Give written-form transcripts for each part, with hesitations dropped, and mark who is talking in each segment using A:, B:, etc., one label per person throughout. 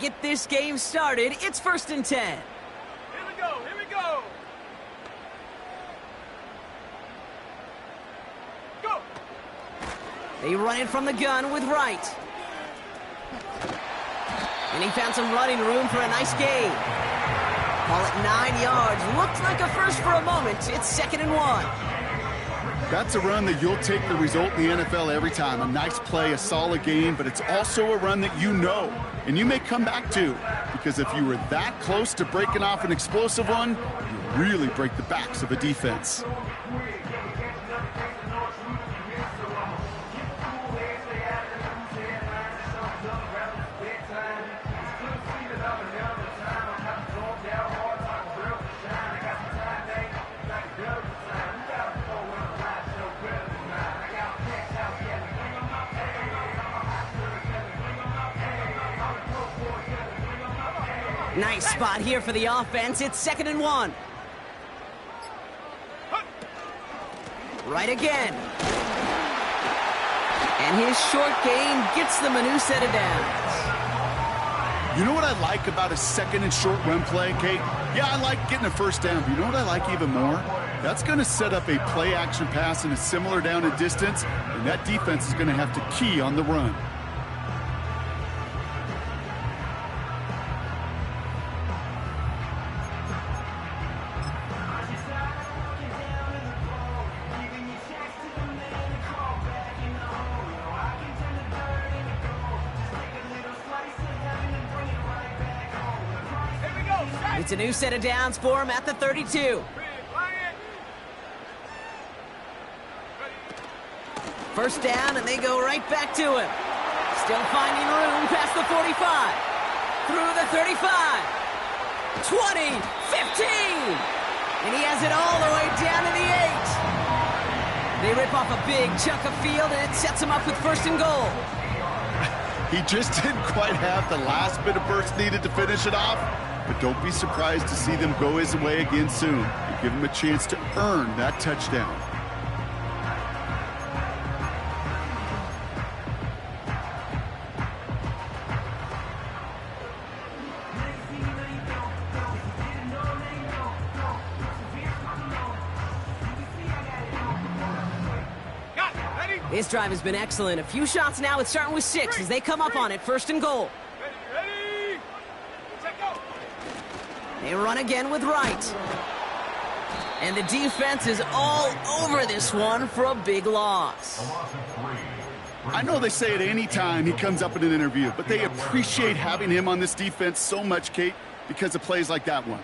A: get this game started. It's 1st and 10.
B: Here we go, here we go. Go.
A: They run it from the gun with Wright. And he found some running room for a nice gain. Call it 9 yards. Looked like a first for a moment. It's 2nd and 1.
C: That's a run that you'll take the result in the NFL every time. A nice play, a solid game, but it's also a run that you know, and you may come back to, because if you were that close to breaking off an explosive one, you really break the backs of a defense.
A: Nice spot here for the offense. It's 2nd and 1. Right again. And his short gain gets them a new set of downs.
C: You know what I like about a 2nd and short run play, Kate? Yeah, I like getting a first down, but you know what I like even more? That's going to set up a play-action pass in a similar down and distance, and that defense is going to have to key on the run.
A: It's a new set of downs for him at the 32. First down, and they go right back to him. Still finding room past the 45. Through the 35. 20. 15. And he has it all the way down to the 8. They rip off a big chunk of field, and it sets him up with 1st and goal.
C: He just didn't quite have the last bit of burst needed to finish it off. But don't be surprised to see them go his way again soon and give him a chance to earn that touchdown.
A: This drive has been excellent. A few shots now. It's starting with 6 as they come up on it. 1st and goal.
B: Ready. Set, go.
A: They run again with Wright. And the defense is all over this one for a big loss.
C: I know they say it any time he comes up in an interview, but they appreciate having him on this defense so much, Kate, because of plays like that one.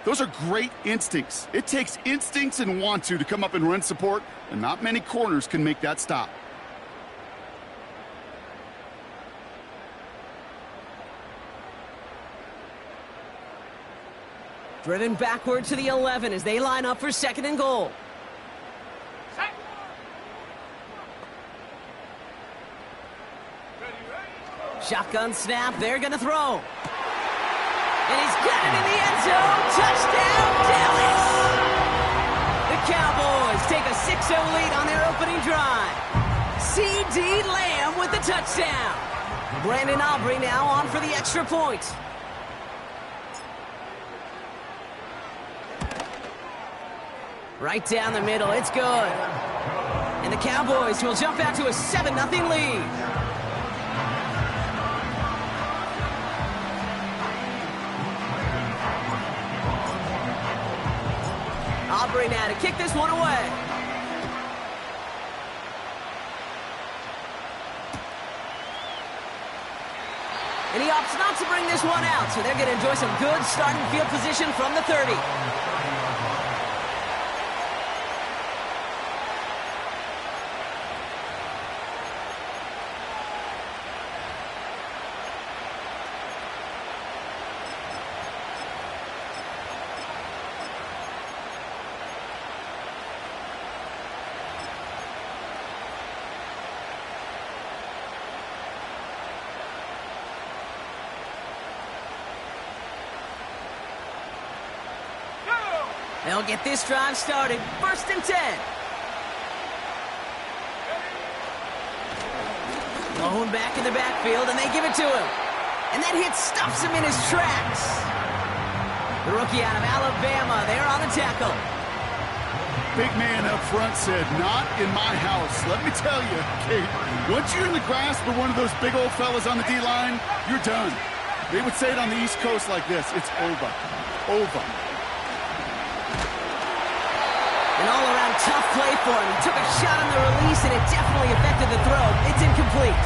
C: Those are great instincts. It takes instincts and want to come up and run support, and not many corners can make that stop.
A: Driven backward to the 11 as they line up for 2nd and goal.
B: Set.
A: Shotgun snap. They're going to throw. And he's got it in the end zone. Touchdown, Dallas! The Cowboys take a 6-0 lead on their opening drive. C.D. Lamb with the touchdown. Brandon Aubrey now on for the extra point. Right down the middle. It's good. And the Cowboys will jump out to a 7-0 lead. Aubrey now to kick this one away. And he opts not to bring this one out, so they're going to enjoy some good starting field position from the 30. They'll get this drive started. 1st and 10. Lone back in the backfield, and they give it to him. And that hit stops him in his tracks. The rookie out of Alabama, there on the tackle.
C: Big man up front said, "Not in my house." Let me tell you, Kate, once you're in the grasp of one of those big old fellas on the D-line, you're done. They would say it on the East Coast like this: it's over. Over.
A: An all-around tough play for him. He took a shot on the release, and it definitely affected the throw. It's incomplete.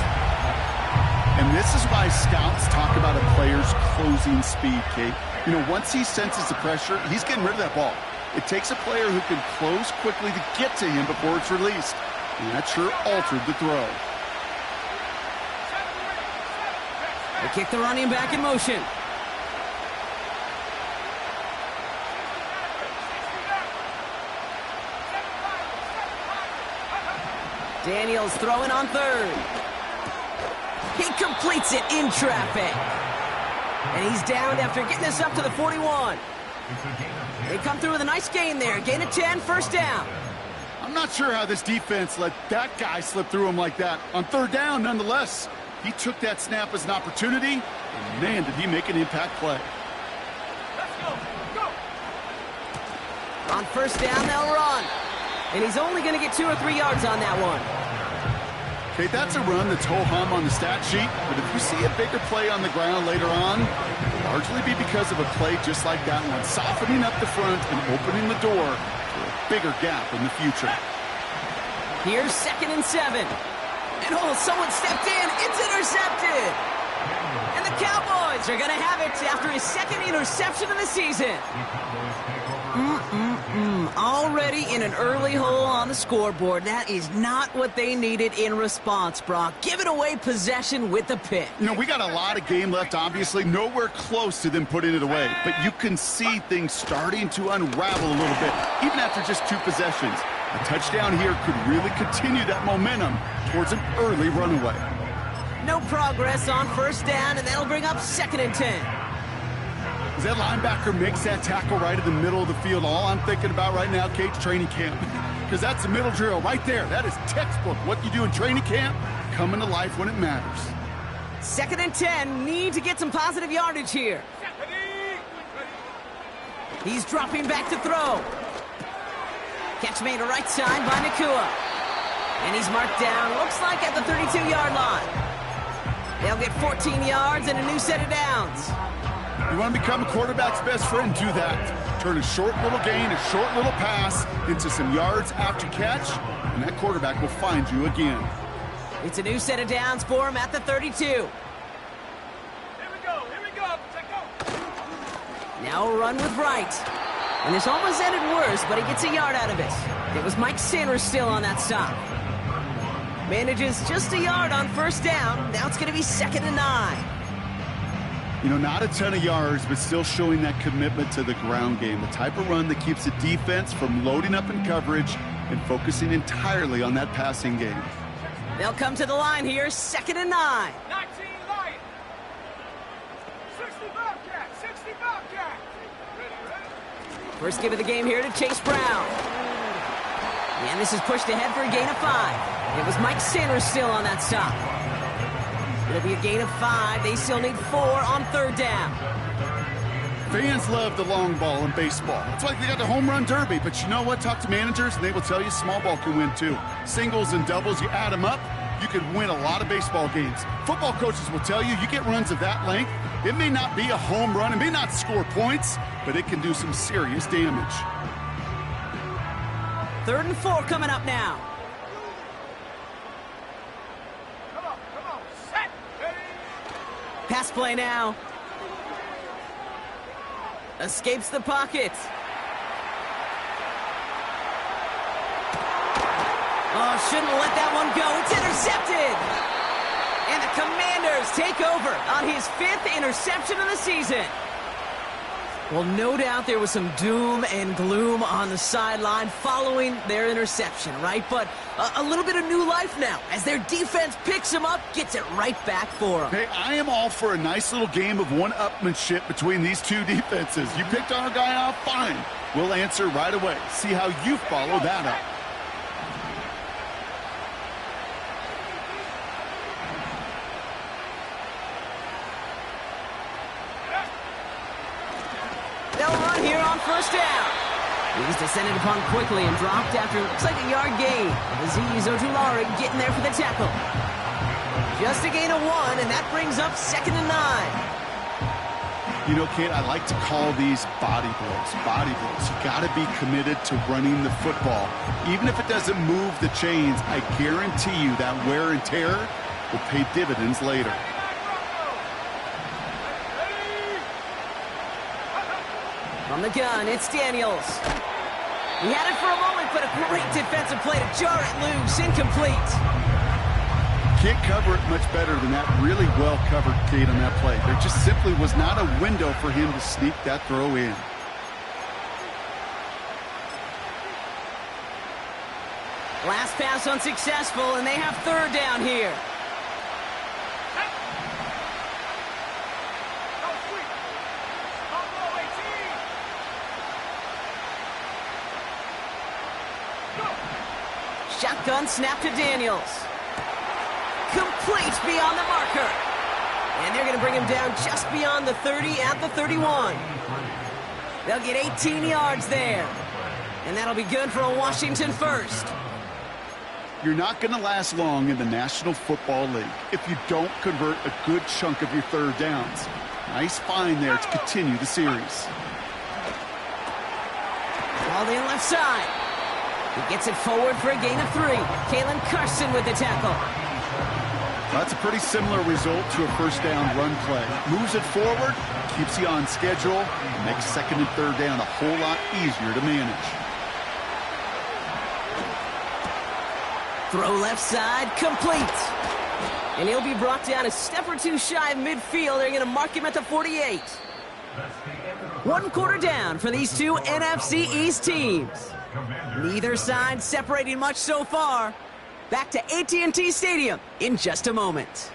C: And this is why scouts talk about a player's closing speed, Kate. You know, once he senses the pressure, he's getting rid of that ball. It takes a player who can close quickly to get to him before it's released. And that sure altered the throw.
A: They kick the running back in motion. Daniels throwing on third. He completes it in traffic. And he's down after getting this up to the 41. They come through with a nice gain there. Gain of 10, first down.
C: I'm not sure how this defense let that guy slip through him like that. On third down, nonetheless, he took that snap as an opportunity, and man, did he make an impact play.
B: Let's go. Go.
A: On first down, they'll run. And he's only going to get 2 or 3 yards on that one.
C: Okay, that's a run that's ho-hum on the stat sheet, but if you see a bigger play on the ground later on, it'll largely be because of a play just like that one, softening up the front and opening the door for a bigger gap in the future.
A: Here's 2nd and 7. And oh, someone stepped in. It's intercepted. And the Cowboys are going to have it after his 2nd interception of the season. Already in an early hole on the scoreboard. That is not what they needed in response, Brock. Giving away possession with the pick.
C: You know, we got a lot of game left, obviously. Nowhere close to them putting it away. But you can see things starting to unravel a little bit, even after just 2 possessions. A touchdown here could really continue that momentum towards an early runaway.
A: No progress on first down, and that'll bring up 2nd and 10.
C: As that linebacker makes that tackle right in the middle of the field, all I'm thinking about right now, Kate's training camp. Because that's the middle drill right there. That is textbook. What you do in training camp, coming to life when it matters.
A: 2nd and 10, need to get some positive yardage here. He's dropping back to throw. Catch made to right side by Nacua. And he's marked down, looks like at the 32-yard line. They'll get 14 yards and a new set of downs.
C: You want to become a quarterback's best friend, do that. Turn a short little gain, a short little pass into some yards after catch, and that quarterback will find you again.
A: It's a new set of downs for him at the 32.
B: Here we go. Check go.
A: Now a run with Wright. And this almost ended worse, but he gets a yard out of it. It was Mike Sanders still on that stop. Manages just a yard on first down. Now it's going to be 2nd and 9.
C: You know, not a ton of yards, but still showing that commitment to the ground game. The type of run that keeps the defense from loading up in coverage and focusing entirely on that passing game.
A: They'll come to the line here, 2nd and 9.
B: 19 Lions. 60 Bobcat. 60 Bobcat. Ready.
A: First give of the game here to Chase Brown. And this is pushed ahead for a gain of 5. It was Mike Sanders still on that stop. It'll be a gain of 5. They still need 4 on third down.
C: Fans love the long ball in baseball. It's like they got the home run derby, but you know what? Talk to managers, and they will tell you small ball can win too. Singles and doubles, you add them up, you could win a lot of baseball games. Football coaches will tell you, you get runs of that length, it may not be a home run, it may not score points, but it can do some serious damage.
A: 3rd and 4 coming up now.
B: Come on. Set. Ready.
A: Pass play now. Escapes the pocket. Oh, shouldn't have let that one go. It's intercepted. And the Commanders take over on his 5th interception of the season. Well, no doubt there was some doom and gloom on the sideline following their interception, right? But a little bit of new life now as their defense picks him up, gets it right back for them.
C: Hey, I am all for a nice little game of one-upmanship between these two defenses. You picked our guy off, fine. We'll answer right away. See how you follow that up.
A: they'll run here on first down. He's descended upon quickly and dropped after it looks like a yard gain. Azeez Ojulari getting there for the tackle. Just a gain of 1, and that brings up 2nd and 9.
C: You know, Kate, I like to call these body blows. Body blows. You got to be committed to running the football. Even if it doesn't move the chains, I guarantee you that wear and tear will pay dividends later.
A: From the gun, it's Daniels. He had it for a moment, but a great defensive play to jar it loose. Incomplete.
C: Can't cover it much better than that. Really well covered, Kate, on that play. There just simply was not a window for him to sneak that throw in.
A: Last pass unsuccessful, and they have 3rd down here. Shotgun snap to Daniels. Complete beyond the marker. And they're going to bring him down just beyond the 30 at the 31. They'll get 18 yards there. And that'll be good for a Washington first.
C: You're not going to last long in the National Football League if you don't convert a good chunk of your 3rd downs. Nice find there to continue the series.
A: Ball in left side. He gets it forward for a gain of 3. Kalen Carson with the tackle.
C: That's a pretty similar result to a first down run play. Moves it forward, keeps you on schedule, and makes 2nd and 3rd down a whole lot easier to manage.
A: Throw left side, complete. And he'll be brought down a step or 2 shy of midfield. They're going to mark him at the 48. 1 quarter down for these two NFC East teams. Neither side separating much so far. Back to AT&T Stadium in just a moment.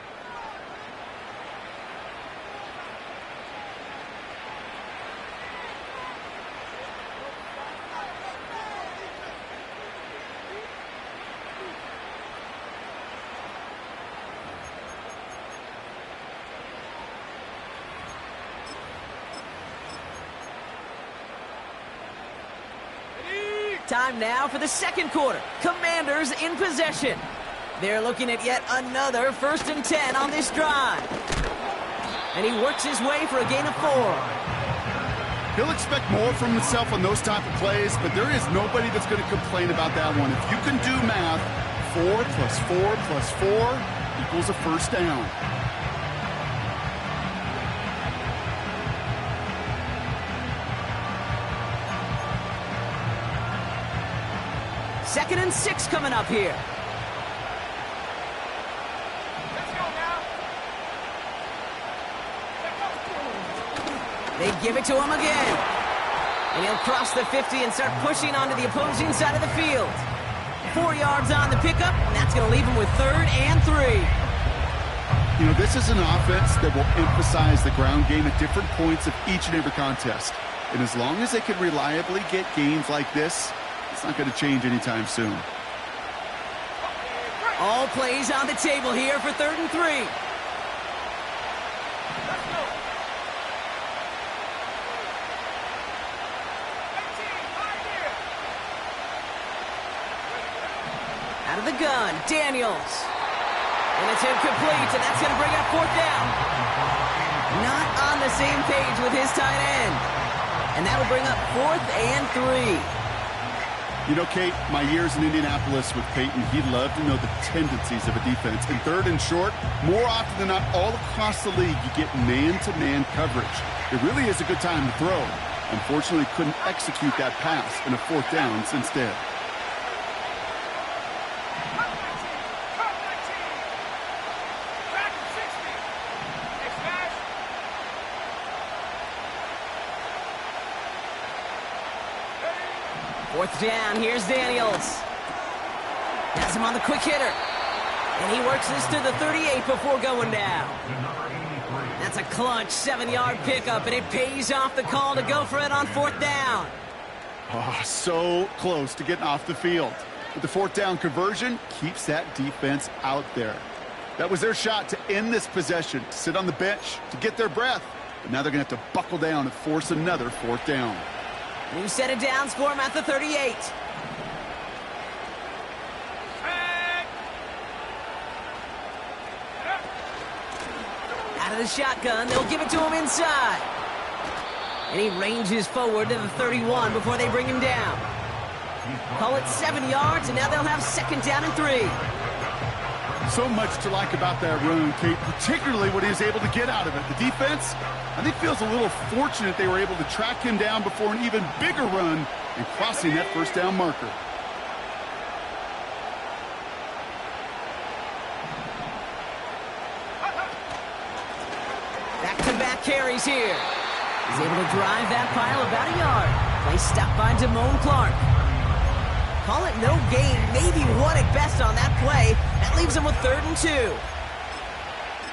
A: Time now for the 2nd quarter. Commanders in possession. They're looking at yet another 1st and 10 on this drive. And he works his way for a gain of 4.
C: He'll expect more from himself on those type of plays, but there is nobody that's going to complain about that one. If you can do math, 4 plus 4 plus 4 equals a first down.
A: Second and 6 coming up here.
B: Let's go now.
A: They give it to him again. And he'll cross the 50 and start pushing onto the opposing side of the field. 4 yards on the pickup, and that's going to leave him with 3rd and 3.
C: You know, this is an offense that will emphasize the ground game at different points of each and every contest. And as long as they can reliably get gains like this, it's not going to change anytime soon.
A: All plays on the table here for 3rd and 3.
B: Let's go. 18, right here.
A: Out of the gun, Daniels. And it's incomplete, and that's going to bring up 4th down. Not on the same page with his tight end. And that'll bring up 4th and 3.
C: You know, Kate, my years in Indianapolis with Peyton, he'd love to know the tendencies of a defense. In 3rd and short, more often than not, all across the league, you get man-to-man coverage. It really is a good time to throw. Unfortunately, couldn't execute that pass in a 4th down instead.
B: Cut 19. Back to 60. Next pass.
A: 4th down, here's Daniels. Has him on the quick hitter. And he works this to the 38 before going down. That's a clutch 7-yard pickup, and it pays off the call to go for it on 4th down.
C: Oh, so close to getting off the field. But the 4th down conversion keeps that defense out there. That was their shot to end this possession, to sit on the bench, to get their breath. But now they're going to have to buckle down and force another fourth down.
A: New set of downs for him at the 38. Out of the shotgun, they'll give it to him inside. And he ranges forward to the 31 before they bring him down. Call it 7 yards, and now they'll have second down and 3.
C: So much to like about that run, Kate, particularly what he was able to get out of it. The defense, I think, feels a little fortunate they were able to track him down before an even bigger run and crossing that first down marker.
A: Back-to-back carries here. He's able to drive that pile about a yard. Play stopped by Damone Clark. Call it no gain, maybe one at best on that play. That leaves them with 3rd and 2.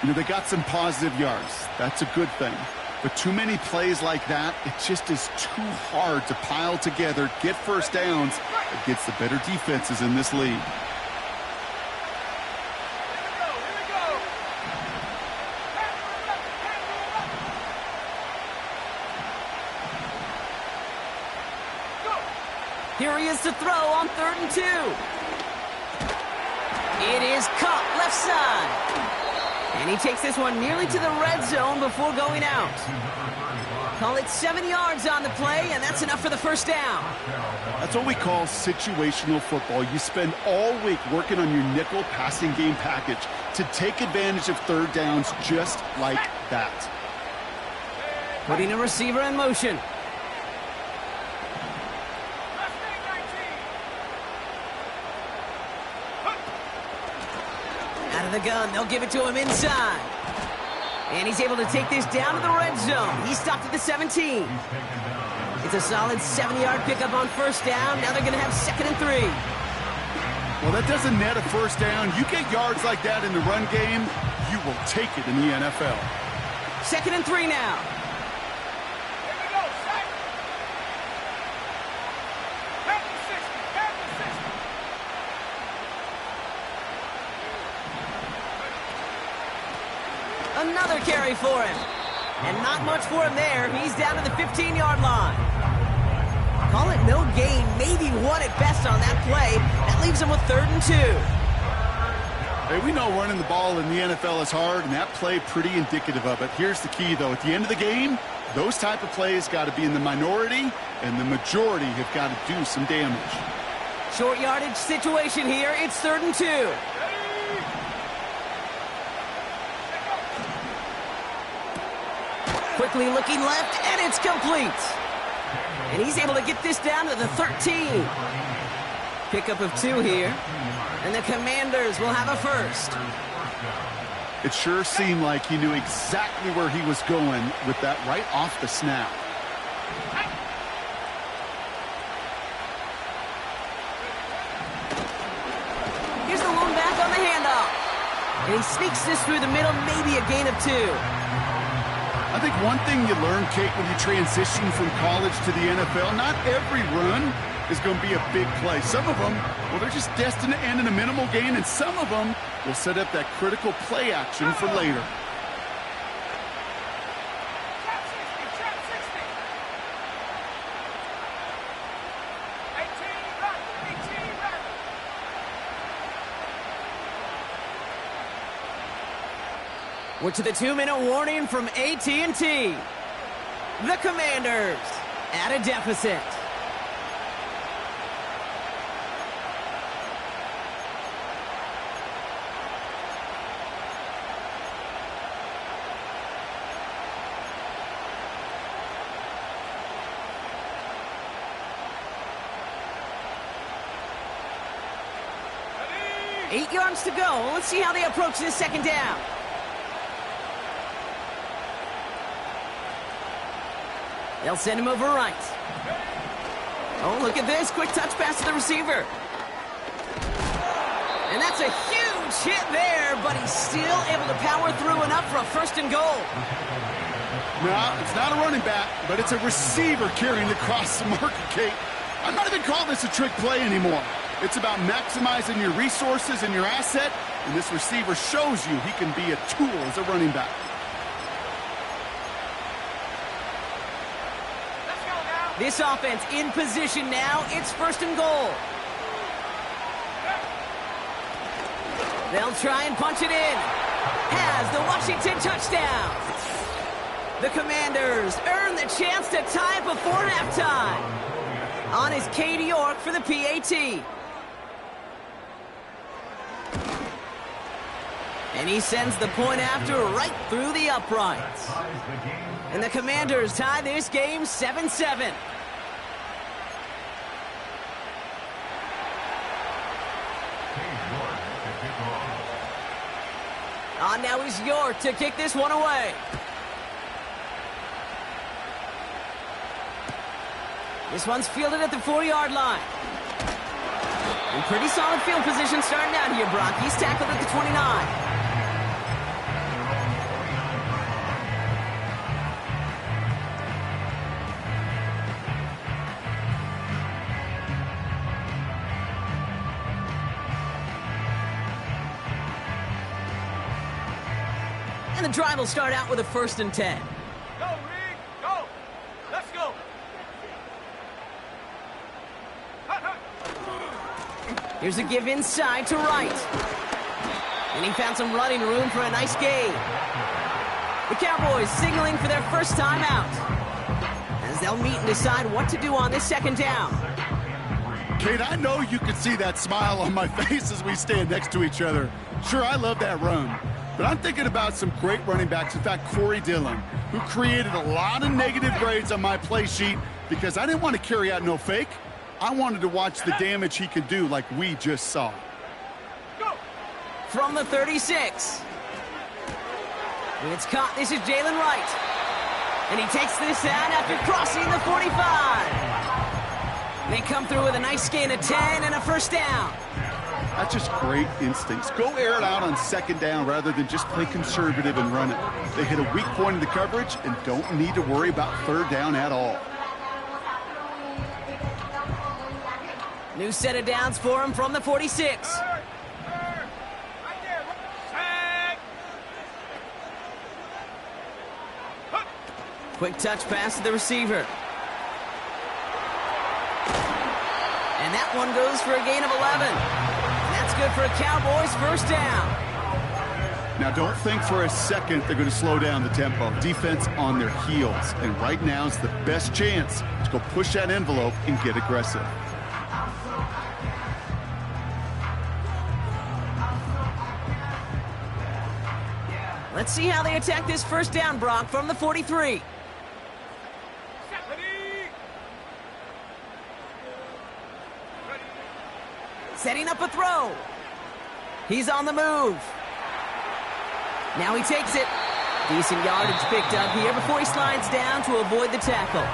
C: You know, they got some positive yards. That's a good thing. But too many plays like that, it just is too hard to pile together, get first downs against the better defenses in this league.
A: Here he is to throw on 3rd and 2. It is caught left side. And he takes this one nearly to the red zone before going out. Call it 7 yards on the play, and that's enough for the first down.
C: That's what we call situational football. You spend all week working on your nickel passing game package to take advantage of third downs just like that.
A: Putting a receiver in motion. Out of the gun, they'll give it to him inside. And he's able to take this down to the red zone. He stopped at the 17. It's a solid 7-yard pickup on first down. Now they're going to have 2nd and 3.
C: Well, that doesn't net a first down. You get yards like that in the run game, you will take it in the NFL.
A: 2nd and 3 now.
B: Here we go, set. Back to 60, back to 60.
A: Another carry for him. And not much for him there. He's down to the 15-yard line. Call it no gain, maybe one at best on that play. That leaves him with 3rd and 2.
C: Hey, we know running the ball in the NFL is hard, and that play pretty indicative of it. Here's the key, though. At the end of the game, those type of plays got to be in the minority, and the majority have got to do some damage.
A: Short yardage situation here. It's 3rd and 2. Quickly looking left, and it's complete. And he's able to get this down to the 13. Pickup of 2 here. And the Commanders will have a first.
C: It sure seemed like he knew exactly where he was going with that right off the snap.
A: Here's the lone back on the handoff. And he sneaks this through the middle, maybe a gain of 2.
C: I think one thing you learn, Kate, when you transition from college to the NFL, not every run is going to be a big play. Some of them, well, they're just destined to end in a minimal gain, and some of them will set up that critical play action for later.
B: Trap 60, trap 60. 18, run, 18, run.
A: We're to the 2-minute warning from AT&T. The Commanders at a deficit.
B: Ready?
A: 8 yards to go. Let's see how they approach this second down. They'll send him over right. Oh, look at this. Quick touch pass to the receiver. And that's a huge hit there, but he's still able to power through enough for a 1st and goal.
C: No, it's not a running back, but it's a receiver carrying across the marker, Kate. I'm not even calling this a trick play anymore. It's about maximizing your resources and your asset, and this receiver shows you he can be a tool as a running back.
A: This offense in position now. It's 1st and goal. They'll try and punch it in. Has the Washington touchdown. The Commanders earn the chance to tie before halftime. On is Cade York for the PAT. And he sends the point after right through the uprights. And the Commanders tie this game 7-7. On now is York to kick this one away. This one's fielded at the 4-yard line. In pretty solid field position starting out here, Brock. He's tackled at the 29. And the drive will start out with a 1st and 10.
B: Go, Reed, go. Let's go.
A: Here's a give inside to Wright. And he found some running room for a nice gain. The Cowboys signaling for their first time out, as they'll meet and decide what to do on this 2nd down.
C: Kate, I know you can see that smile on my face as we stand next to each other. Sure, I love that run. But I'm thinking about some great running backs. In fact, Corey Dillon, who created a lot of negative grades on my play sheet because I didn't want to carry out no fake. I wanted to watch the damage he could do like we just saw.
B: Go.
A: From the 36. And it's caught. This is Jalen Wright. And he takes this out after crossing the 45. They come through with a nice gain of 10 and a 1st down.
C: That's just great instincts. Go air it out on 2nd down rather than just play conservative and run it. They hit a weak point in the coverage and don't need to worry about 3rd down at all.
A: New set of downs for him from the 46.
B: Right there. Sack.
A: Quick touch pass to the receiver. And that one goes for a gain of 11. That's good for a Cowboys 1st down.
C: Now, don't think for a second they're going to slow down the tempo. Defense on their heels. And right now is the best chance to go push that envelope and get aggressive.
A: Let's see how they attack this 1st down, Brock, from the 43. Setting up a throw. He's on the move. Now he takes it. Decent yardage picked up here before he slides down to avoid the tackle.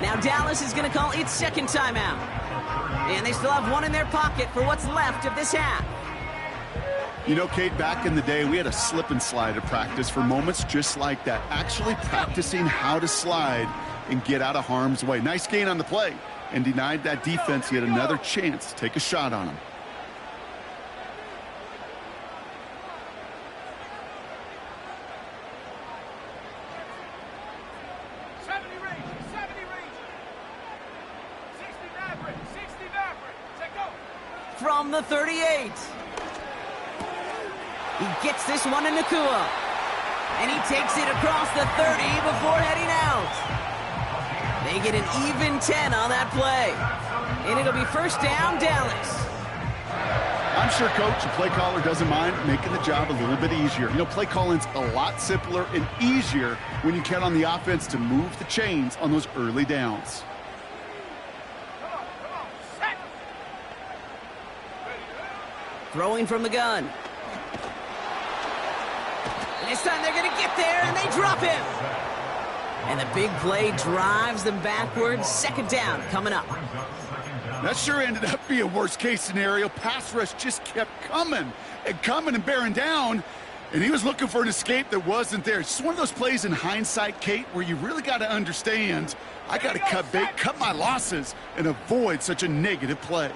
A: Now Dallas is going to call its 2nd timeout. And they still have one in their pocket for what's left of this half.
C: You know, Kate, back in the day, we had a slip and slide at practice for moments just like that. Actually practicing how to slide and get out of harm's way. Nice gain on the play. And denied that defense yet another chance to take a shot on him.
A: From the 38. He gets this one to Nacua. And he takes it across the 30 before heading out. They get an even 10 on that play. And it'll be 1st down, Dallas.
C: I'm sure Coach, the play caller, doesn't mind making the job a little bit easier. You know, play calling's a lot simpler and easier when you count on the offense to move the chains on those early downs.
A: Throwing from the gun. And this time they're going to get there, and they drop him. And the big play drives them backwards. 2nd down coming up.
C: That sure ended up being a worst-case scenario. Pass rush just kept coming and bearing down. And he was looking for an escape that wasn't there. It's just one of those plays in hindsight, Kate, where you really got to understand, I got to cut bait, cut my losses, and avoid such a negative play.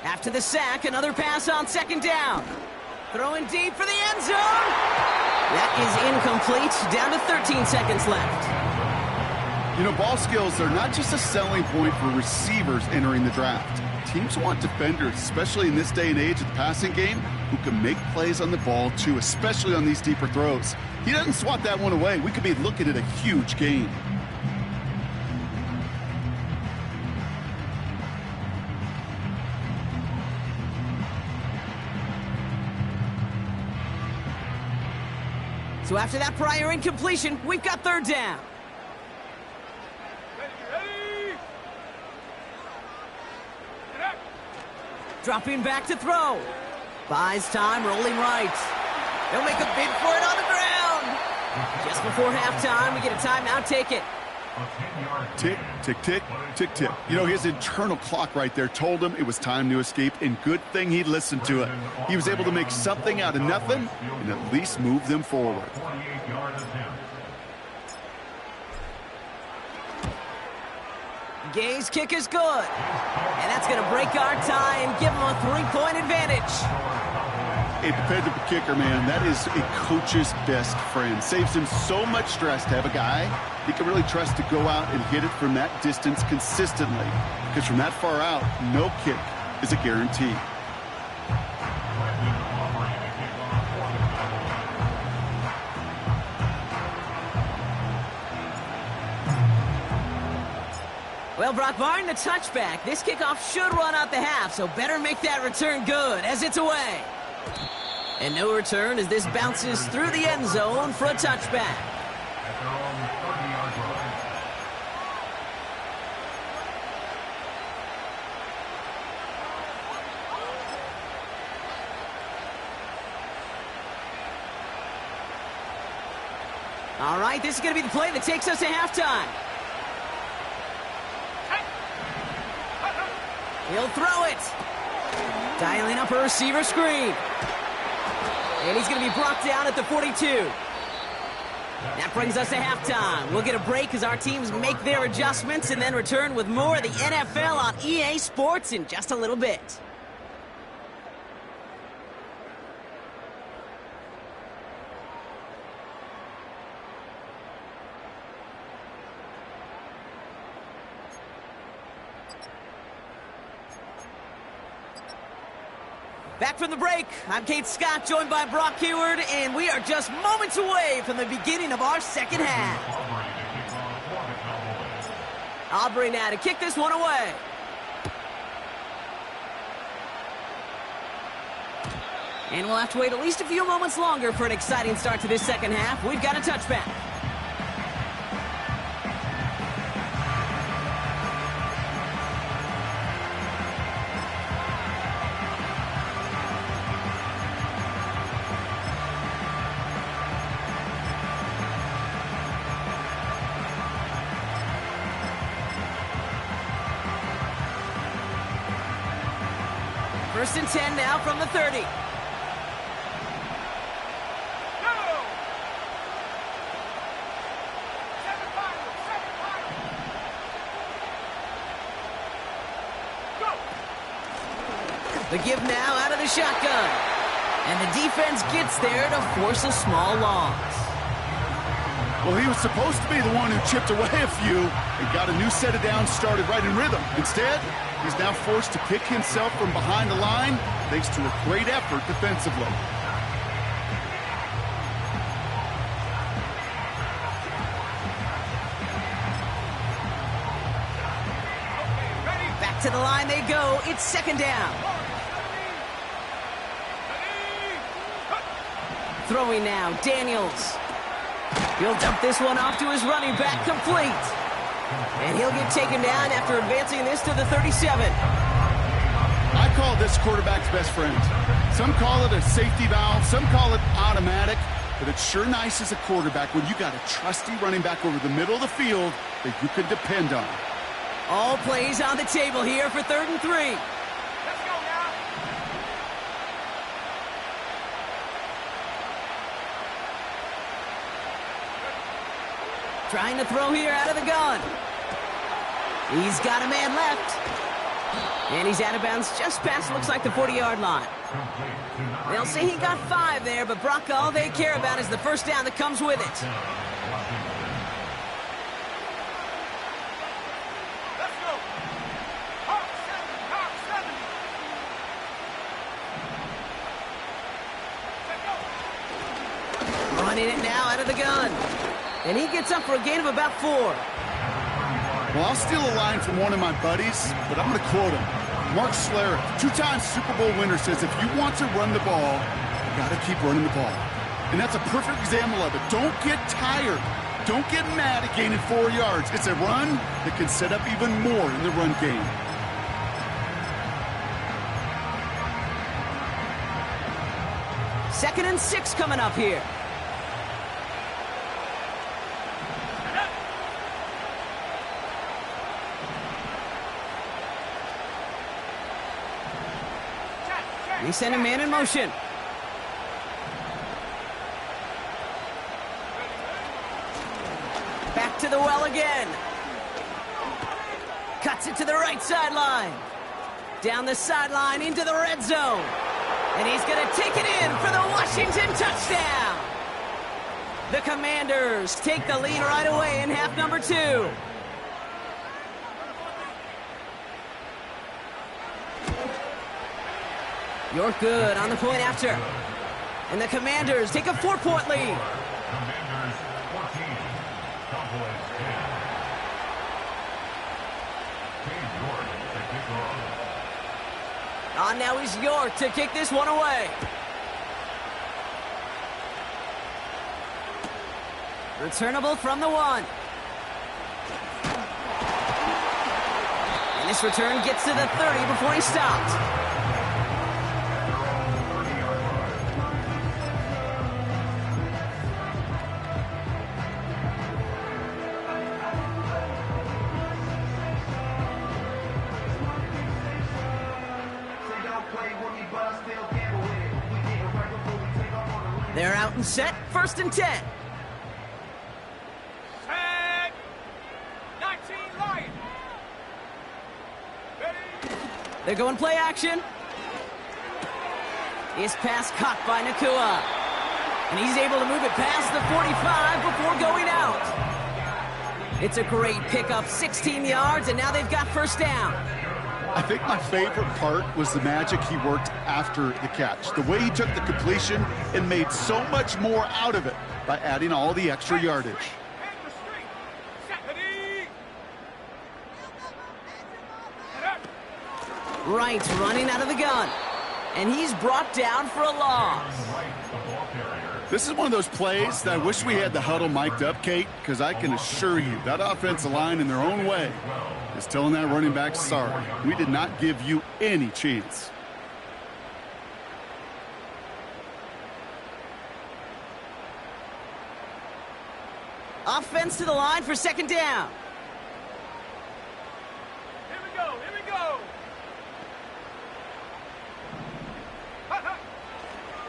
A: After the sack, another pass on 2nd down. Throwing deep for the end zone. That is incomplete. Down to 13 seconds left.
C: You know, ball skills are not just a selling point for receivers entering the draft. Teams want defenders, especially in this day and age of the passing game, who can make plays on the ball too, especially on these deeper throws. He doesn't swat that one away. We could be looking at a huge gain.
A: So after that prior incompletion, we've got third down.
B: Ready?
A: Dropping back to throw. Buys time, rolling right. They'll make a bid for it on the ground. Just before halftime, we get a timeout, take it.
C: Tick, tick, tick, tick, tick. You know, his internal clock right there told him it was time to escape, and good thing he listened to it. He was able to make something out of nothing and at least move them forward.
A: Gay's kick is good. And that's going to break our tie and give him a 3-point advantage.
C: A dependable kicker, man, that is a coach's best friend. Saves him so much stress to have a guy he can really trust to go out and hit it from that distance consistently. Because from that far out, no kick is a guarantee.
A: Well, Brock, barring the touchback, this kickoff should run out the half, so better make that return good as it's away. And no return as this bounces through the end zone for a touchback. All right, this is going to be the play that takes us to halftime. He'll throw it. Dialing up a receiver screen. And he's going to be brought down at the 42. That brings us to halftime. We'll get a break as our teams make their adjustments and then return with more of the NFL on EA Sports in just a little bit. Back from the break, I'm Kate Scott, joined by Brock Huard, and we are just moments away from the beginning of our second half. Aubrey now to kick this one away. And we'll have to wait at least a few moments longer for an exciting start to this second half. We've got a touchback. First and 10 now from the 30.
B: Go!
A: The give now out of the shotgun. And the defense gets there to force a small loss.
C: Well, he was supposed to be the one who chipped away a few and got a new set of downs started right in rhythm. Instead, he's now forced to pick himself from behind the line thanks to a great effort defensively.
A: Back to the line they go. It's second down. Throwing now, Daniels. He'll dump this one off to his running back, complete. And he'll get taken down after advancing this to the 37.
C: I call this quarterback's best friend. Some call it a safety valve, some call it automatic, but it's sure nice as a quarterback when you got a trusty running back over the middle of the field that you can depend on.
A: All plays on the table here for 3rd and 3.
B: Let's go now!
A: Trying to throw here out of the gun. He's got a man left. And he's out of bounds just past, looks like, the 40-yard line. They'll say he got 5 there, but Brock, all they care about is the first down that comes with it. Running it now out of the gun. And he gets up for a gain of about 4.
C: Well, I'll steal a line from one of my buddies, but I'm going to quote him. Mark Schlereth, 2-time Super Bowl winner, says if you want to run the ball, you got to keep running the ball. And that's a perfect example of it. Don't get tired. Don't get mad at gaining 4 yards. It's a run that can set up even more in the run game.
A: Second and 6 coming up here. He sent a man in motion. Back to the well again. Cuts it to the right sideline. Down the sideline into the red zone. And he's going to take it in for the Washington touchdown. The Commanders take the lead right away in half number 2. You're good on the point after. And the Commanders take a 4-point lead.
D: Commanders 14, Cowboys 10. Dave York to kick off.
A: On now is York to kick this one away. Returnable from the 1. And this return gets to the 30 before he stopped. They're out and set, 1st and 10.
B: Tag. 19 Lions. Ready.
A: They're going play action. His pass caught by Nacua. And he's able to move it past the 45 before going out. It's a great pickup, 16 yards, and now they've got 1st down.
C: I think my favorite part was the magic he worked after the catch. The way he took the completion and made so much more out of it by adding all the extra yardage.
A: Right, running out of the gun. And he's brought down for a loss.
C: This is one of those plays that I wish we had the huddle mic'd up, Kate, because I can assure you that offensive line in their own way is telling that running back, sorry, we did not give you any chance.
A: Offense to the line for 2nd down.
B: Here we go. Here we go.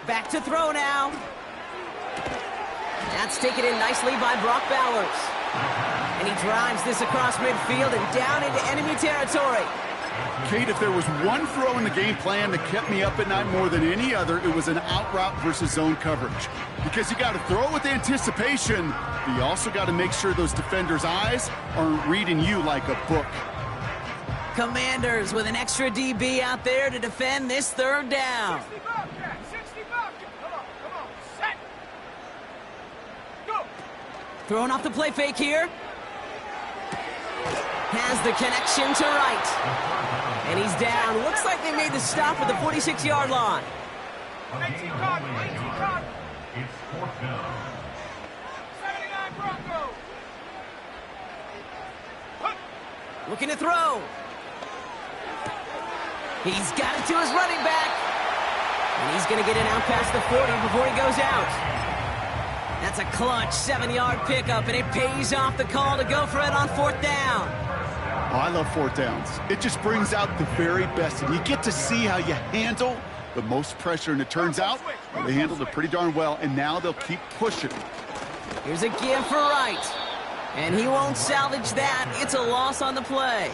A: Back to throw now. That's taken in nicely by Brock Bowers. And he drives this across midfield and down into enemy territory.
C: Kate, if there was one throw in the game plan that kept me up at night more than any other, it was an out route versus zone coverage. Because you got to throw with anticipation, but you also got to make sure those defenders' eyes aren't reading you like a book.
A: Commanders with an extra DB out there to defend this 3rd down.
B: 60 Bobcat. 60 Bobcat. Come on. Set. Go.
A: Throwing off the play fake here. Has the connection to right. And he's down. Looks like they made the stop at the 46-yard line.
B: 18 Cardinals. 18 Cardinals.
D: It's 4th down.
B: 79 Broncos.
A: Looking to throw. He's got it to his running back. And he's going to get it out past the 40 before he goes out. That's a clutch 7-yard pickup, and it pays off the call to go for it on 4th down.
C: Oh, I love 4th downs. It just brings out the very best, and you get to see how you handle the most pressure, and it turns out they handled it pretty darn well, and now they'll keep pushing.
A: Here's a give for Wright, and he won't salvage that. It's a loss on the play.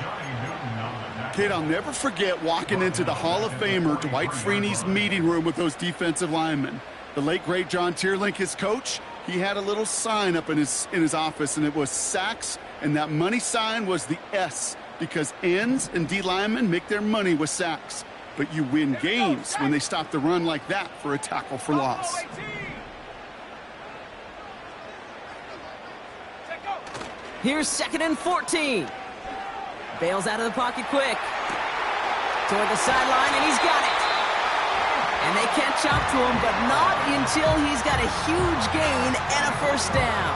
C: Kate, I'll never forget walking into the Hall of Famer Dwight Freeney's meeting room with those defensive linemen. The late, great John Tierlink, his coach, he had a little sign up in his office, and it was sacks, and that money sign was the S, because ends and D linemen make their money with sacks. But you win games when they stop the run like that for a tackle for loss.
A: Here's 2nd and 14. Bails out of the pocket quick. Toward the sideline, and he's got it. And they catch up to him, but not until he's got a huge gain and a first down.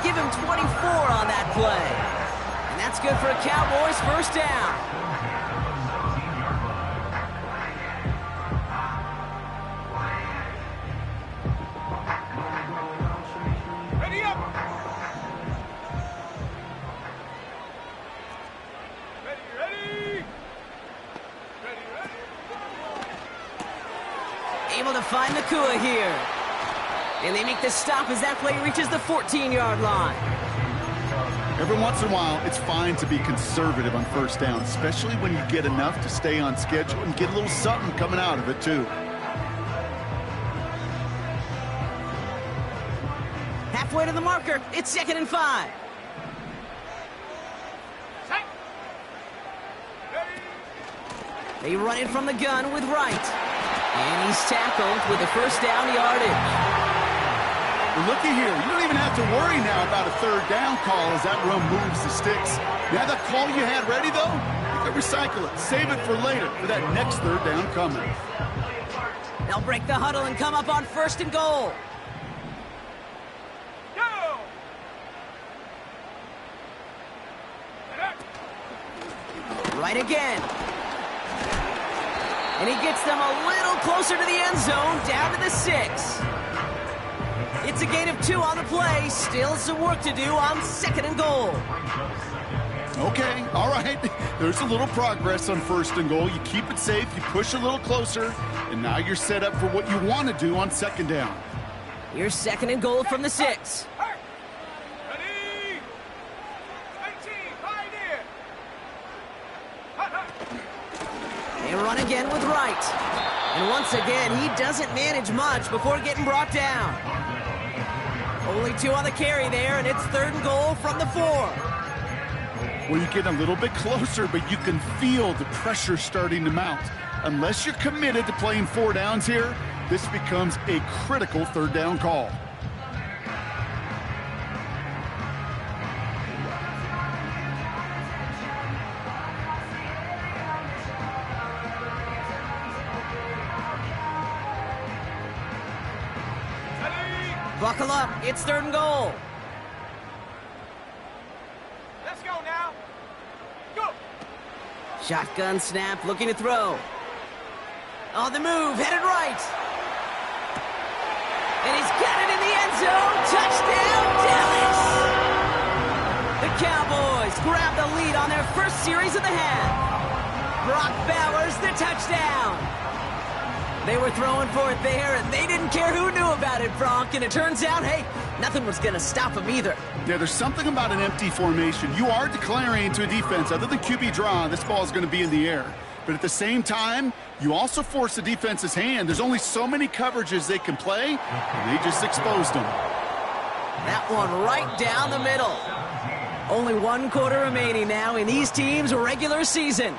A: Give him 24 on that play. And that's good for a Cowboys first down.
B: Ready up! Ready!
A: Able to find Nakua here. And they make the stop as that play reaches the 14-yard line.
C: Every once in a while, it's fine to be conservative on first down, especially when you get enough to stay on schedule and get a little something coming out of it, too.
A: Halfway to the marker, it's 2nd and 5.
B: Set! Ready!
A: They run it from the gun with Wright. And he's tackled with a first down yardage.
C: Well, looky here. You don't even have to worry now about a third down call as that run moves the sticks. Now that call you had ready, though, you can recycle it. Save it for later for that next third down coming.
A: They'll break the huddle and come up on 1st and goal.
B: Go!
A: Right again. And he gets them a little closer to the end zone, down to the 6. It's a gain of 2 on the play. Still some work to do on 2nd and goal.
C: Okay, all right. There's a little progress on 1st and goal. You keep it safe, you push a little closer, and now you're set up for what you want to do on 2nd down.
A: Here's 2nd and goal from the 6.
B: Ready! 18, pioneer!
A: They run again with Wright. And once again, he doesn't manage much before getting brought down. Only 2 on the carry there, and it's 3rd and goal from the 4.
C: Well, you get a little bit closer, but you can feel the pressure starting to mount. Unless you're committed to playing 4 downs here, this becomes a critical third down call.
A: Buckle up, it's 3rd and goal.
B: Let's go now! Go!
A: Shotgun snap, looking to throw. On the move, headed right. And he's got it in the end zone. Touchdown, Dallas! The Cowboys grab the lead on their first series of the half. Brock Bowers, the touchdown. They were throwing for it there, and they didn't care who knew about it, Bronk. And it turns out, hey, nothing was going to stop them either.
C: Yeah, there's something about an empty formation. You are declaring to a defense, other than QB draw, this ball is going to be in the air. But at the same time, you also force the defense's hand. There's only so many coverages they can play, and they just exposed them.
A: That one right down the middle. Only 1 quarter remaining now in these teams' regular season.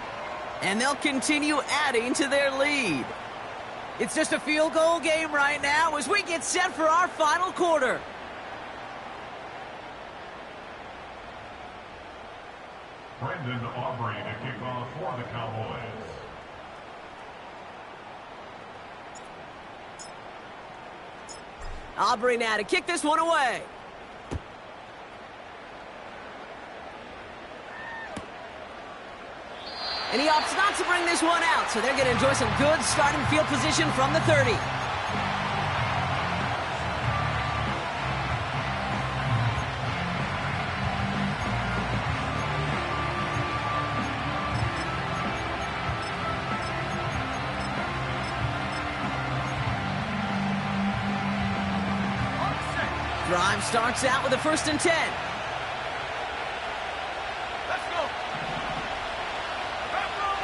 A: And they'll continue adding to their lead. It's just a field goal game right now as we get set for our final quarter.
D: Brendan Aubrey to kick off for the Cowboys.
A: Aubrey now to kick this one away. And he opts not to bring this one out, so they're going to enjoy some good starting field position from the 30. Drive starts out with a 1st and 10.
B: Let's go! Back row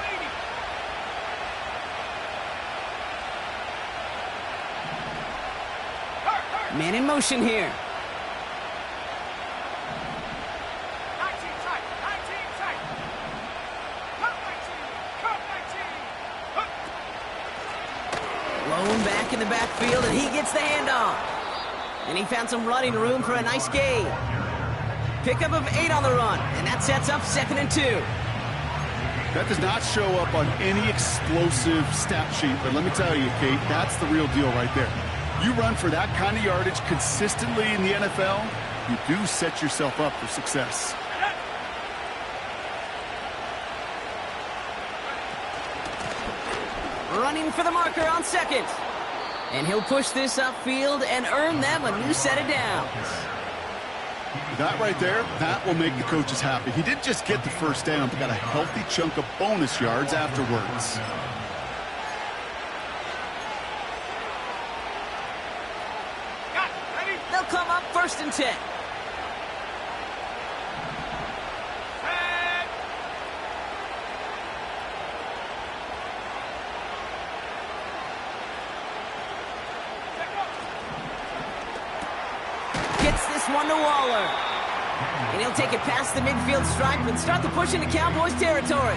B: 80!
A: Man in motion here.
B: 19 tight! 19 tight! Cut 19! Cut 19!
A: Blown back in the backfield, and he gets the handoff. And he found some running room for a nice gain. Pickup of 8 on the run, and that sets up 2nd and 2.
C: That does not show up on any explosive stat sheet, but let me tell you, Kate, that's the real deal right there. You run for that kind of yardage consistently in the NFL, you do set yourself up for success.
A: Running for the marker on 2nd. And he'll push this upfield and earn them a new set of downs.
C: That right there, that will make the coaches happy. He didn't just get the first down, but got a healthy chunk of bonus yards afterwards.
A: They'll come up 1st and 10. Gets this one to Waller. And he'll take it past the midfield stripe and start the push into Cowboys territory.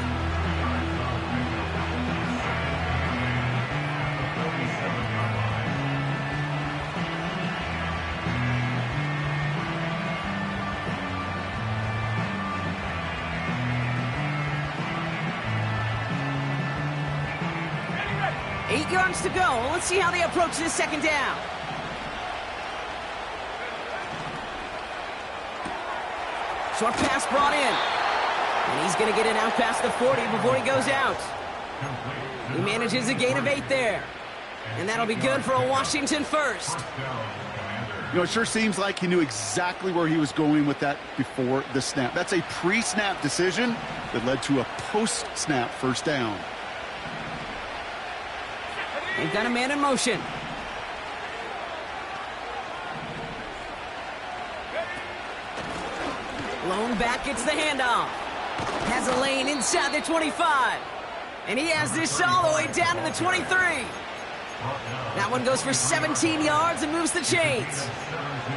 A: Eight yards to go. Let's see how they approach this 2nd down. Short pass brought in. And he's going to get it out past the 40 before he goes out. He manages a gain of 8 there. And that'll be good for a Washington first.
C: You know, it sure seems like he knew exactly where he was going with that before the snap. That's a pre-snap decision that led to a post-snap first down.
A: They've got a man in motion. Lone back gets the handoff. Has a lane inside the 25. And he has this all the way down to the 23. That one goes for 17 yards and moves the chains.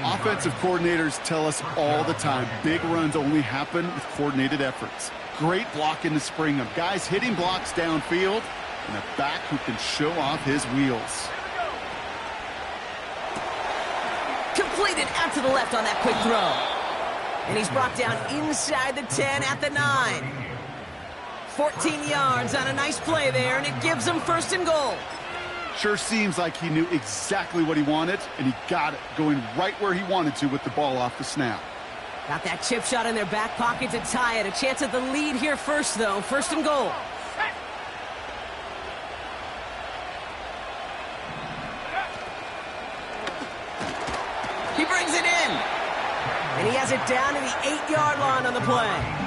C: Offensive coordinators tell us all the time, big runs only happen with coordinated efforts. Great block in the spring of guys hitting blocks downfield and a back who can show off his wheels.
A: Completed out to the left on that quick throw. And he's brought down inside the 10 at the 9. 14 yards on a nice play there, and it gives him 1st and goal.
C: Sure seems like he knew exactly what he wanted, and he got it, going right where he wanted to with the ball off the snap.
A: Got that chip shot in their back pocket to tie it. A chance at the lead here first, though. 1st and goal. He brings it in. And he has it down to the 8-yard line on the play.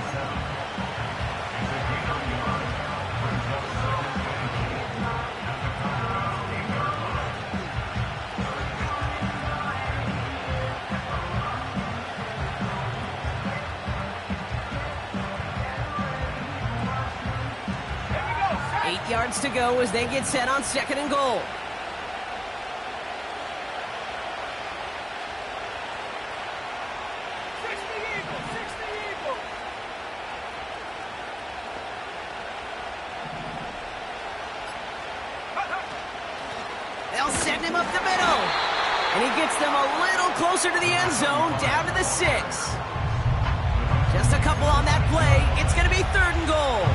A: Yards to go as they get set on 2nd and goal. They'll send him up the middle. And he gets them a little closer to the end zone, down to the 6. Just a couple on that play. It's going to be 3rd and goal.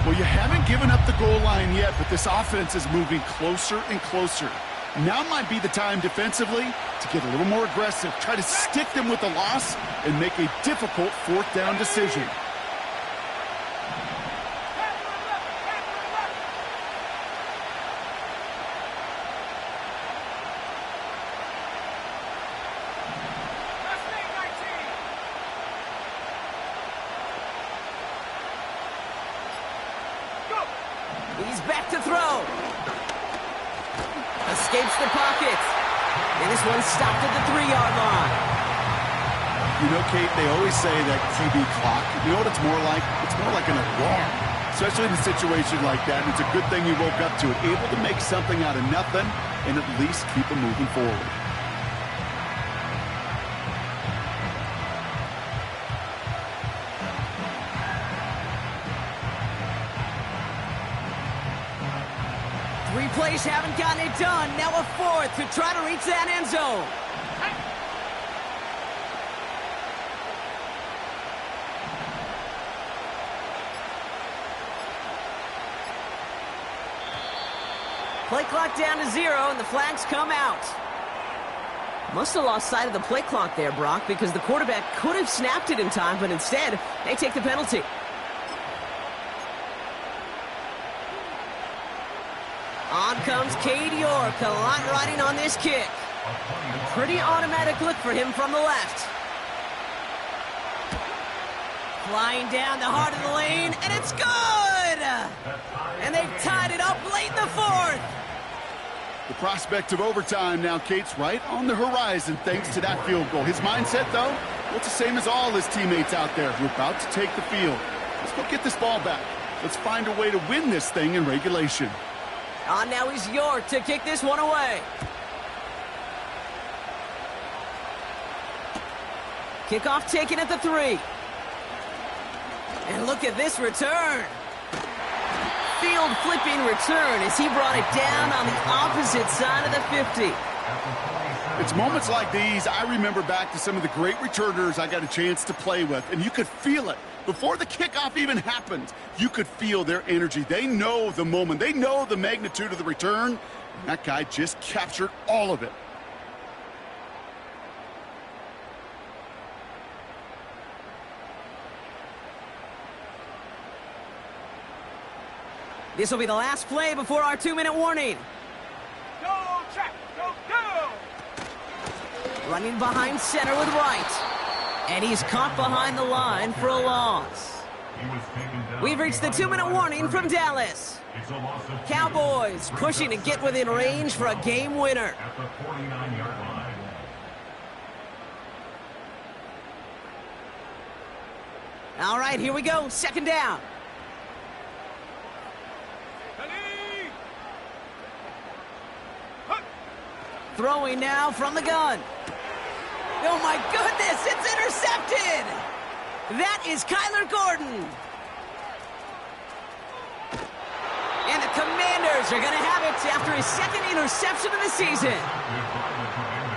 C: Well, you haven't given up the goal line yet, but this offense is moving closer and closer. Now might be the time defensively to get a little more aggressive, try to stick them with the loss, and make a difficult 4th down decision.
A: He's back to throw. Escapes the pocket. And this one's stopped at the 3-yard line.
C: You know, Kate, they always say that QB clock, you know what it's more like? It's more like an alarm, especially in a situation like that. And it's a good thing you woke up to it, able to make something out of nothing and at least keep them moving forward.
A: Plays haven't gotten it done. Now a 4th to try to reach that end zone. Play clock down to 0, and the flags come out. Must have lost sight of the play clock there, Brock, because the quarterback could have snapped it in time, but instead, they take the penalty. On comes Cade York, a lot riding on this kick. A pretty automatic look for him from the left. Flying down the heart of the lane, and it's good! And they've tied it up late in the fourth.
C: The prospect of overtime now, Kate's right on the horizon thanks to that field goal. His mindset, though, well, it's the same as all his teammates out there who are about to take the field. Let's go get this ball back. Let's find a way to win this thing in regulation.
A: On now is York to kick this one away. Kickoff taken at the 3. And look at this return. Field flipping return as he brought it down on the opposite side of the 50.
C: It's moments like these I remember back to some of the great returners I got a chance to play with, and you could feel it. Before the kickoff even happened, you could feel their energy. They know the moment. They know the magnitude of the return. And that guy just captured all of it.
A: This will be the last play before our 2-minute warning.
B: Go, Jack! Go, go!
A: Running behind center with Wright. And he's caught behind the line for a loss. We've reached the 2-minute warning from Dallas. Cowboys pushing to get within range for a game winner.
D: At the 49-yard line.
A: All right, here we go. Second down. Throwing now from the gun. Oh my goodness, it's intercepted! That is Kyler Gordon. And the Commanders are going to have it after his second interception of the season.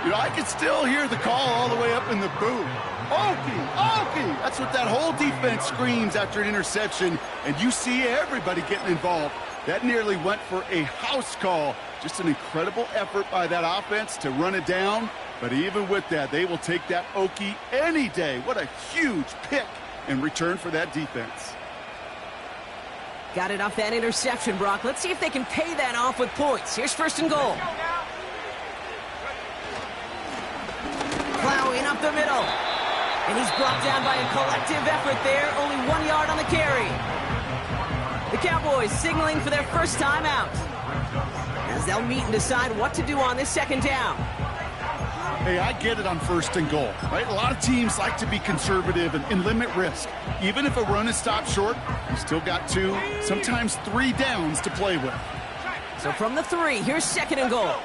C: You know, I can still hear the call all the way up in the booth. Okie, Okie! That's what that whole defense screams after an interception, and you see everybody getting involved. That nearly went for a house call. Just an incredible effort by that offense to run it down. But even with that, they will take that Okie any day. What a huge pick in return for that defense.
A: Got it off that interception, Brock. Let's see if they can pay that off with points. Here's first and goal. Plowing up the middle. And he's brought down by a collective effort there. Only 1 yard on the carry. The Cowboys signaling for their first time out, as they'll meet and decide what to do on this second down.
C: Hey, I get it on first and goal, right? A lot of teams like to be conservative and limit risk. Even if a run is stopped short, you still got 2, sometimes 3 downs to play with.
A: So from the 3, here's second and goal.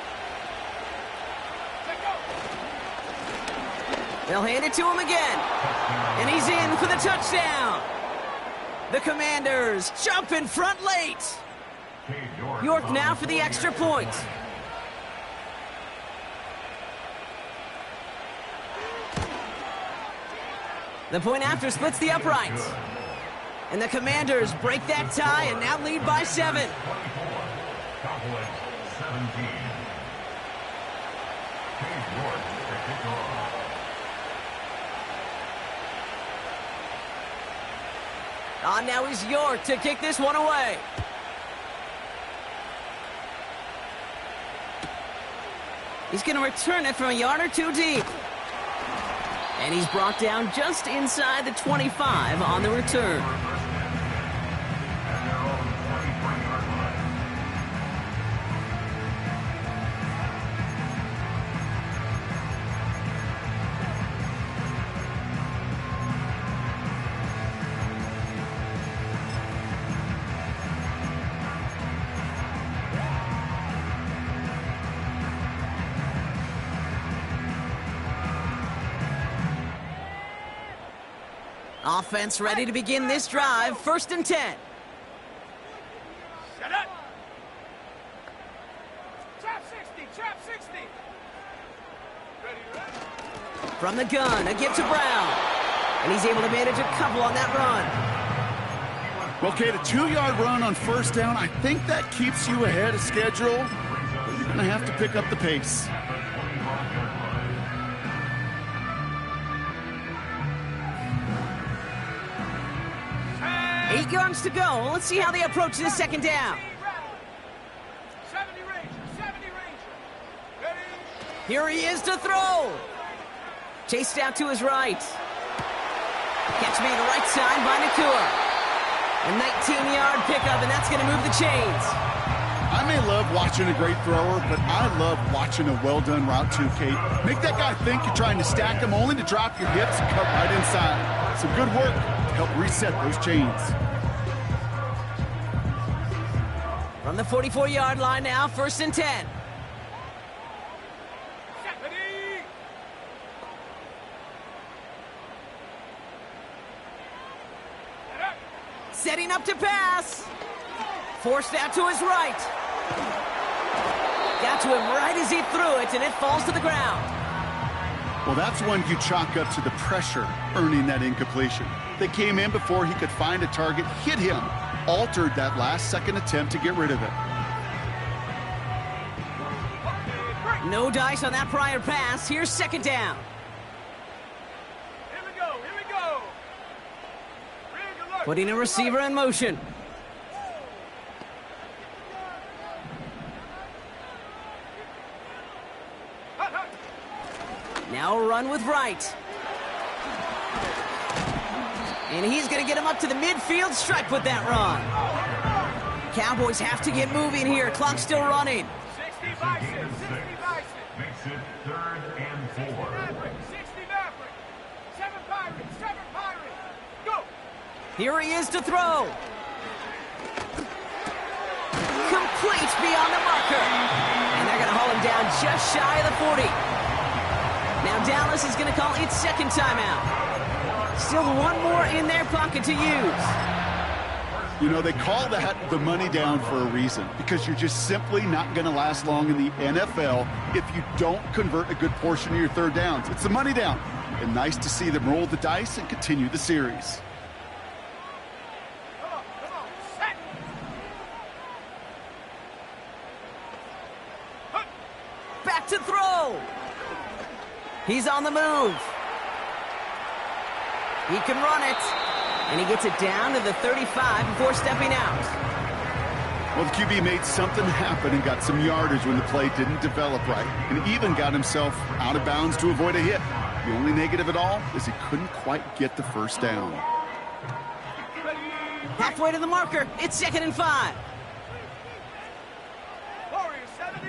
A: They'll hand it to him again. And he's in for the touchdown. The Commanders jump in front late. York now for the extra point. The point after splits the uprights. And the Commanders break that tie and now lead by 7.
D: Cowboys 17. Cade York to kick off.
A: On now is York to kick this one away. He's going to return it from a yard or 2 deep. And he's brought down just inside the 25 on the return. Offense ready to begin this drive. First and 10.
B: Shut up! Trap 60, trap 60! Ready?
A: From the gun, a give to Brown. And he's able to manage a couple on that run.
C: Okay, the 2-yard run on first down, I think that keeps you ahead of schedule. You're going to have to pick up the pace.
A: Hey. 8 yards to go. Let's see how they approach this second down.
B: 70 Ranger, 70 Ranger. Ready?
A: Here he is to throw. Chased out to his right. Catch made the right side by Nakua. A 19-yard pickup, and that's going to move the chains.
C: I may love watching a great thrower, but I love watching a well-done route too, Kate. Make that guy think you're trying to stack him only to drop your hips and cut right inside. Some good work to help reset those chains.
A: From the 44-yard line now, 1st and 10. Setting up to pass. Forced out to his right. Got to him right as he threw it, and it falls to the ground.
C: Well, that's one you chalk up to the pressure earning that incompletion. They came in before he could find a target, hit him, altered that last-second attempt to get rid of it.
A: No dice on that prior pass. Here's 2nd down.
B: Here we go, here we go.
A: Putting a receiver in motion. Now a run with right. And he's going to get him up to the midfield stripe with that run. Cowboys have to get moving here. Clock's still running.
B: 60 Bison, 60 Bison.
D: Makes it 3rd and 4.
B: 60 Maverick, 60 Maverick. 7 Pirates, 7 Pirates. Go.
A: Here he is to throw. Complete beyond the marker. And they're going to haul him down just shy of the 40. Now Dallas is going to call its 2nd timeout. Still one more in their pocket to use.
C: You know, they call that the money down for a reason, because you're just simply not going to last long in the NFL if you don't convert a good portion of your 3rd downs. It's the money down. And nice to see them roll the dice and continue the series.
B: Come on, set.
A: Back to throw. He's on the move. He can run it. And he gets it down to the 35 before stepping out.
C: Well, the QB made something happen and got some yardage when the play didn't develop right, and even got himself out of bounds to avoid a hit. The only negative at all is he couldn't quite get the 1st down.
A: Halfway to the marker. It's 2nd and 5.
B: Warriors, 70.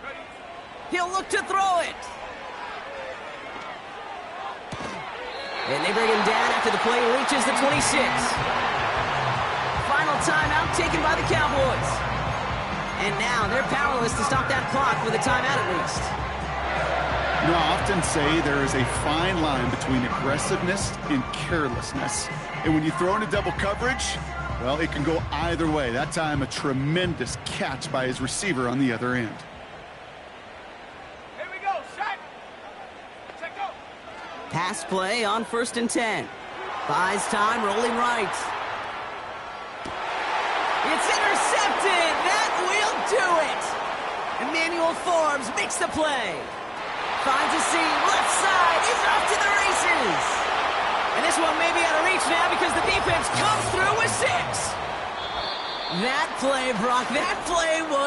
B: Ready.
A: He'll look to throw it. And they bring him down after the play reaches the 26. Final timeout taken by the Cowboys. And now they're powerless to stop that clock with a timeout at least.
C: You know, I often say there is a fine line between aggressiveness and carelessness. And when you throw into double coverage, well, it can go either way. That time, a tremendous catch by his receiver on the other end.
B: Here we go, set. Set, go.
A: Pass play on 1st and 10. Buys time, rolling right. It's intercepted. That will do it. Emmanuel Forbes makes the play. Finds a seam, left side. He's off to the races. And this one may be out of reach now because the defense comes through with 6. That play, Brock, that play was